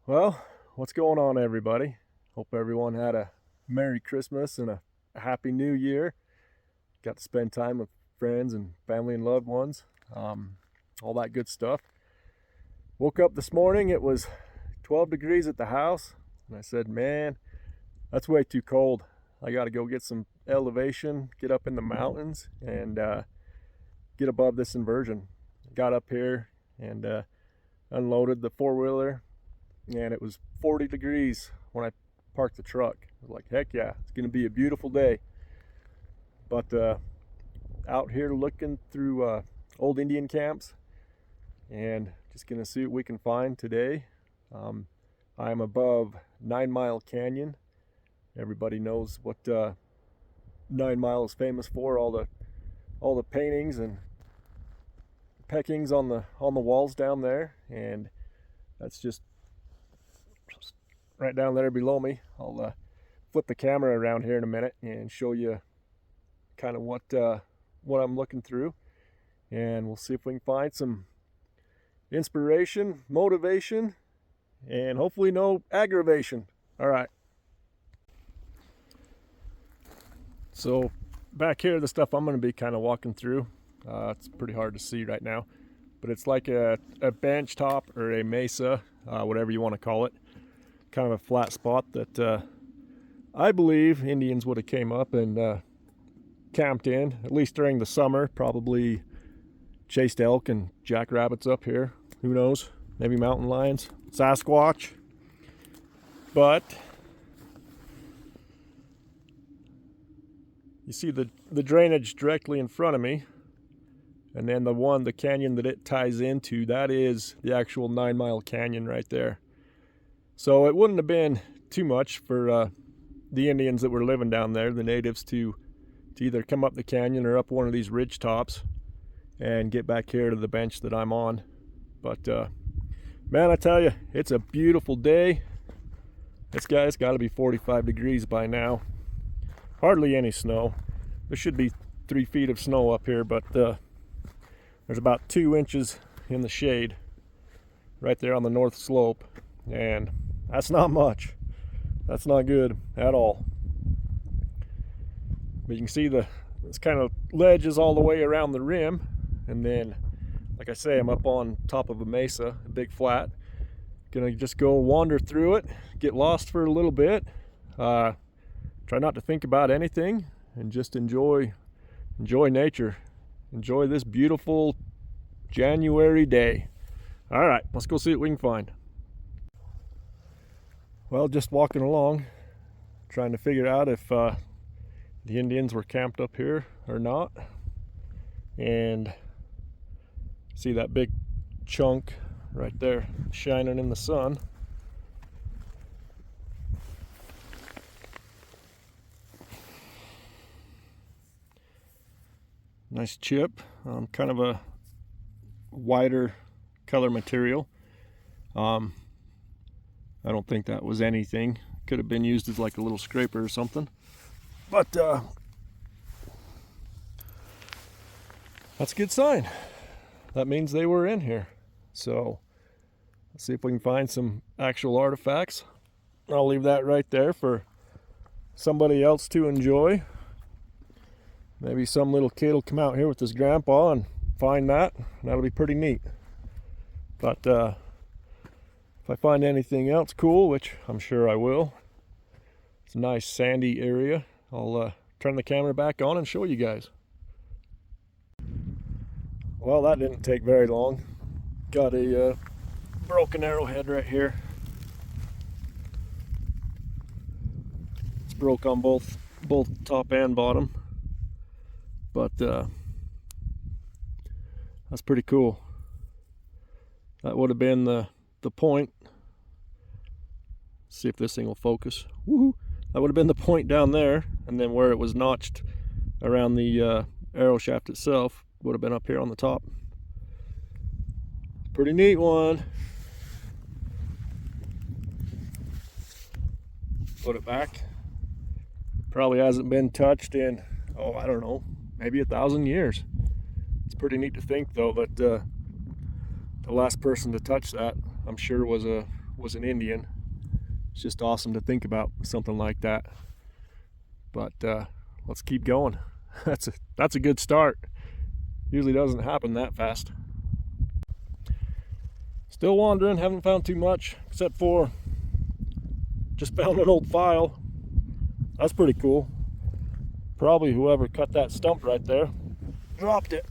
Well, what's going on, everybody? Hope everyone had a Merry Christmas and a Happy New Year. Got to spend time with friends and family and loved ones. All that good stuff. Woke up this morning, it was 12 degrees at the house, and I said, man, that's way too cold. I got to go get some elevation, get up in the mountains, and get above this inversion. Got up here and unloaded the four-wheeler, and it was 40 degrees when I parked the truck. I was like, heck yeah, it's gonna be a beautiful day. But out here looking through old Indian camps and just gonna see what we can find today. I'm above 9 Mile Canyon. Everybody knows what 9 Mile is famous for, all the paintings and peckings on the walls down there, and that's just right down there below me. I'll flip the camera around here in a minute and show you kind of what I'm looking through, and we'll see if we can find some inspiration, motivation, and hopefully no aggravation. All right. So back here, the stuff I'm going to be kind of walking through, it's pretty hard to see right now, but it's like a bench top or a mesa, whatever you want to call it. Kind of a flat spot that I believe Indians would have came up and camped in, at least during the summer. Probably chased elk and jackrabbits up here. Who knows? Maybe mountain lions, Sasquatch. But you see the drainage directly in front of me, and then the canyon that it ties into, that is the actual 9 Mile Canyon right there. So it wouldn't have been too much for the Indians that were living down there, the natives, to either come up the canyon or up one of these ridge tops and get back here to the bench that I'm on. But man, I tell you, it's a beautiful day. It's got to be 45 degrees by now. Hardly any snow. There should be 3 feet of snow up here, but there's about 2 inches in the shade right there on the north slope, and that's not much. That's not good at all. But you can see this kind of ledges all the way around the rim, and then, like I say, I'm up on top of a mesa, a big flat. Gonna just go wander through it, get lost for a little bit, try not to think about anything, and just enjoy nature, enjoy this beautiful January day. All right, let's go see what we can find. Well, just walking along, trying to figure out if the Indians were camped up here or not. And see that big chunk right there shining in the sun. Nice chip, kind of a wider color material. I don't think that was anything. Could have been used as like a little scraper or something. But that's a good sign. That means they were in here. So let's see if we can find some actual artifacts. I'll leave that right there for somebody else to enjoy. Maybe some little kid will come out here with his grandpa and find that. That'll be pretty neat. But if I find anything else cool, which I'm sure I will, it's a nice sandy area, I'll turn the camera back on and show you guys. Well, that didn't take very long. Got a broken arrowhead right here. It's broke on both top and bottom, but that's pretty cool. That would have been the point. See if this thing will focus. Woohoo! That would have been the point down there, and then where it was notched around the arrow shaft itself would have been up here on the top. Pretty neat one. Put it back. Probably hasn't been touched in, I don't know, maybe 1,000 years. It's pretty neat to think, though, that the last person to touch that, I'm sure, was a was an Indian. It's just awesome to think about something like that. But let's keep going. That's a good start. Usually doesn't happen that fast. Still wandering, haven't found too much, except for just found an old file. That's pretty cool. Probably whoever cut that stump right there dropped it.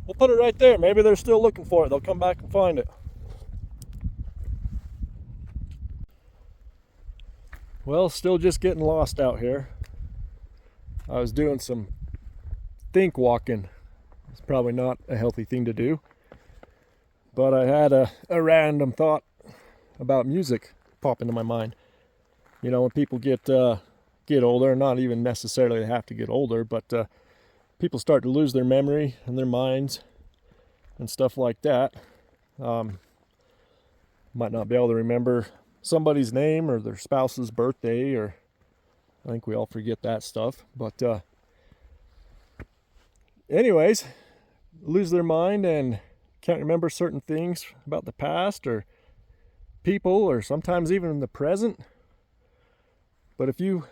We'll put it right there. Maybe they're still looking for it. They'll come back and find it. Well, still just getting lost out here. I was doing some think walking. It's probably not a healthy thing to do. But I had a random thought about music pop into my mind. You know, when people get older, not even necessarily have to get older, but people start to lose their memory and their minds and stuff like that. Might not be able to remember somebody's name or their spouse's birthday, or I think we all forget that stuff. But anyways, lose their mind and can't remember certain things about the past or people, or sometimes even the present. But if you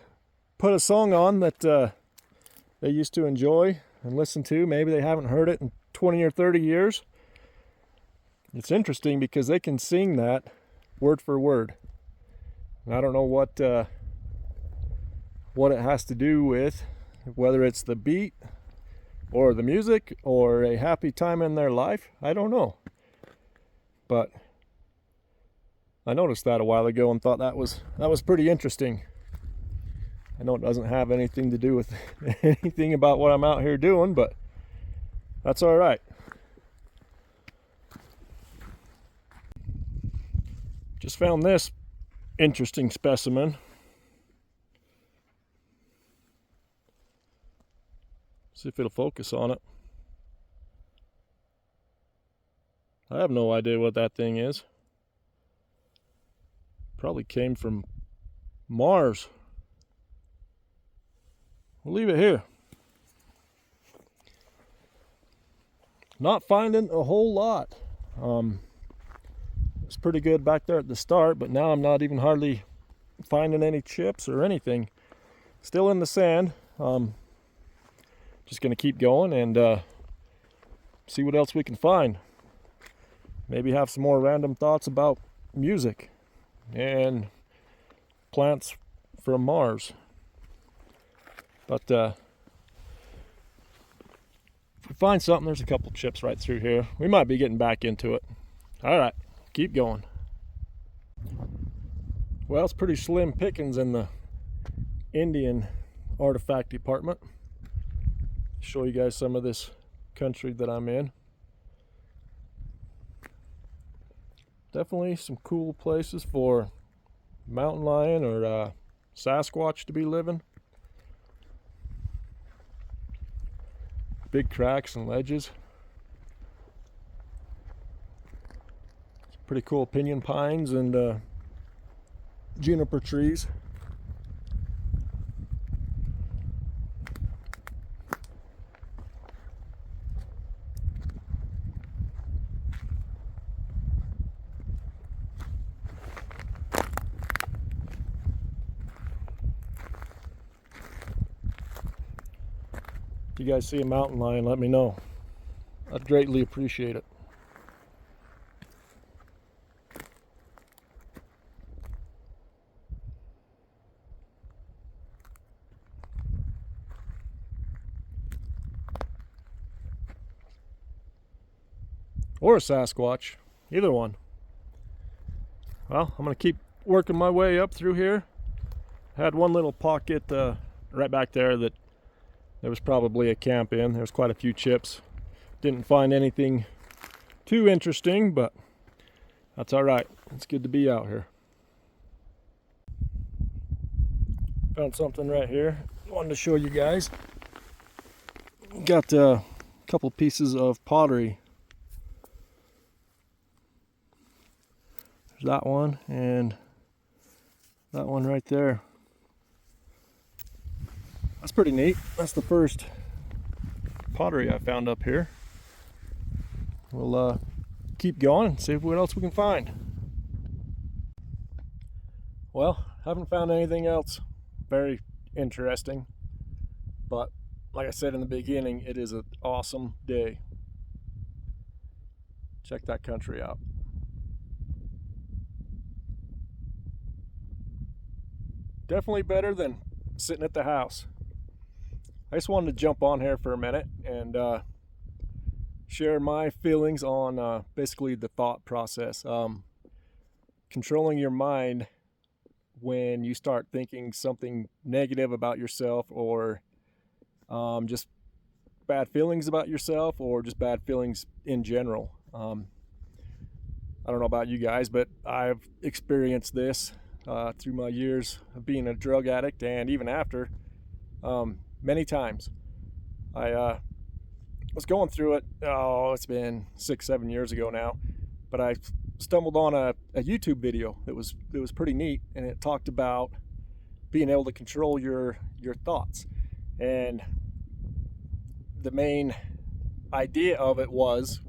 put a song on that they used to enjoy and listen to, maybe they haven't heard it in 20 or 30 years, it's interesting because they can sing that word for word. And I don't know what it has to do with, whether it's the beat or the music or a happy time in their life. I don't know. But I noticed that a while ago and thought that was pretty interesting. I know it doesn't have anything to do with anything about what I'm out here doing, but that's all right. Just found this interesting specimen. See if it'll focus on it. I have no idea what that thing is. Probably came from Mars. We'll leave it here. Not finding a whole lot. It's pretty good back there at the start, but now I'm not even hardly finding any chips or anything. Still in the sand. Just gonna keep going and see what else we can find. Maybe have some more random thoughts about music and plants from Mars. But if we find something, there's a couple chips right through here. We might be getting back into it. All right, keep going. Well, it's pretty slim pickings in the Indian artifact department. Show you guys some of this country that I'm in. Definitely some cool places for mountain lion or Sasquatch to be living. Big cracks and ledges. Pretty cool pinyon pines and juniper trees. If you guys see a mountain lion, let me know. I'd greatly appreciate it. Or a Sasquatch, either one. Well, I'm gonna keep working my way up through here. Had one little pocket right back there that there was probably a camp in. There was quite a few chips. Didn't find anything too interesting, but that's all right. It's good to be out here. Found something right here. Wanted to show you guys. Got a couple pieces of pottery. There's that one and that one right there. That's pretty neat. That's the first pottery I found up here. We'll keep going and see what else we can find. Well, haven't found anything else very interesting, but like I said in the beginning, it is an awesome day. Check that country out. Definitely better than sitting at the house. I just wanted to jump on here for a minute and share my feelings on basically the thought process. Controlling your mind when you start thinking something negative about yourself, or just bad feelings about yourself, or just bad feelings in general. I don't know about you guys, but I've experienced this through my years of being a drug addict, and even after, many times. I was going through it, it's been 6-7 years ago now, but I stumbled on a YouTube video that was pretty neat, and it talked about being able to control your thoughts. And the main idea of it was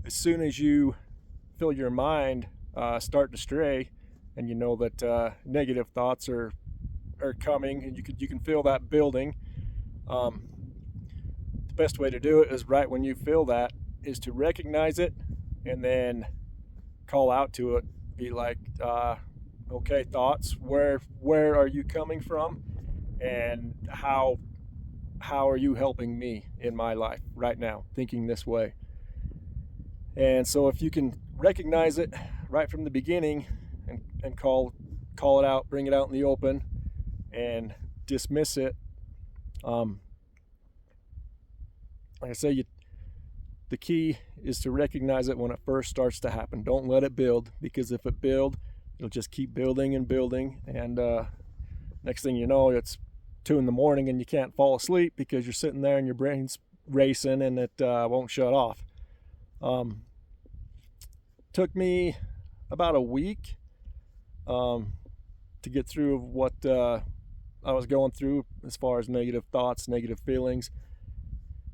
as soon as you feel your mind start to stray, and you know that negative thoughts are coming, and you can feel that building, the best way to do it is right when you feel that is to recognize it and then call out to it. Be like, okay, thoughts, where are you coming from, and how are you helping me in my life right now, thinking this way? And so if you can recognize it right from the beginning and call it out, bring it out in the open, and dismiss it, like I say, the key is to recognize it when it first starts to happen. Don't let it build, because if it builds, it'll just keep building and building, and next thing you know, it's 2 in the morning and you can't fall asleep because you're sitting there and your brain's racing and it won't shut off. Took me about a week to get through what I was going through as far as negative thoughts, negative feelings.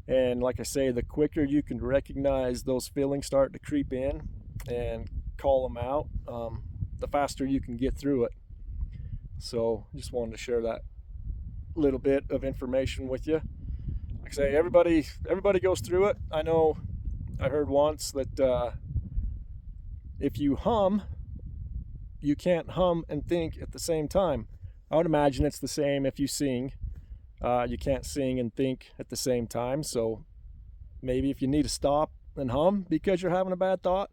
And like I say, the quicker you can recognize those feelings start to creep in and call them out, the faster you can get through it. So just wanted to share that little bit of information with you. Like I say, everybody goes through it. I know I heard once that if you hum, you can't hum and think at the same time. I would imagine it's the same if you sing. You can't sing and think at the same time. So maybe if you need to stop and hum because you're having a bad thought,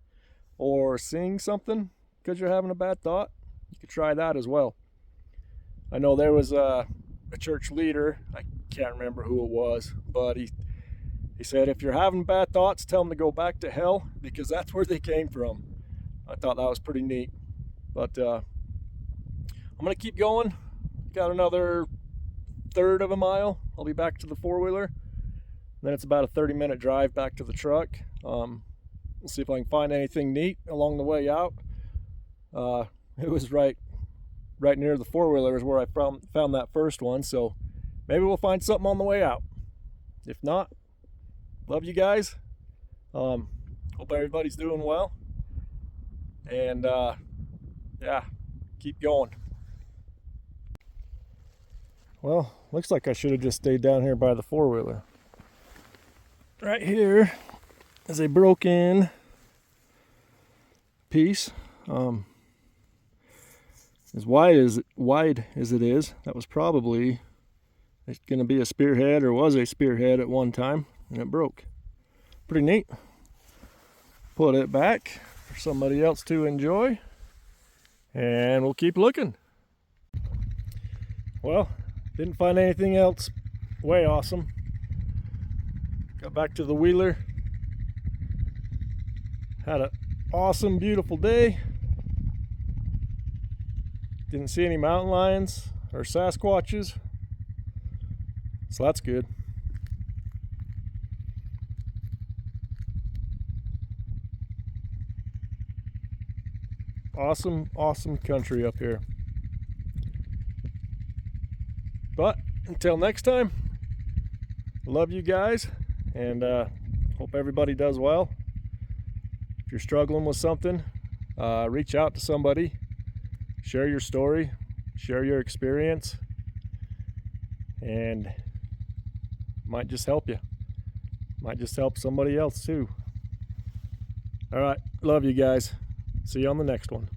or sing something because you're having a bad thought, you could try that as well. I know there was a church leader, I can't remember who it was, but he said, if you're having bad thoughts, tell them to go back to hell, because that's where they came from. I thought that was pretty neat. But I'm going to keep going. Got another third of a mile. I'll be back to the four-wheeler. Then it's about a 30-minute drive back to the truck. We'll see if I can find anything neat along the way out. It was right near the four-wheeler is where I found that first one, so maybe we'll find something on the way out. If not, love you guys. Hope everybody's doing well, and yeah, keep going. Well, looks like I should have just stayed down here by the four-wheeler. Right here is a broken piece. As wide as it is, that was probably going to be a spearhead, or was a spearhead at one time, and it broke. Pretty neat. Put it back for somebody else to enjoy, and we'll keep looking. Well, didn't find anything else way awesome. Got back to the wheeler. Had an awesome, beautiful day. Didn't see any mountain lions or Sasquatches, so that's good. Awesome country up here. But until next time, love you guys, and hope everybody does well. If you're struggling with something, reach out to somebody, share your story, share your experience, and might just help you. Might just help somebody else too. All right, love you guys. See you on the next one.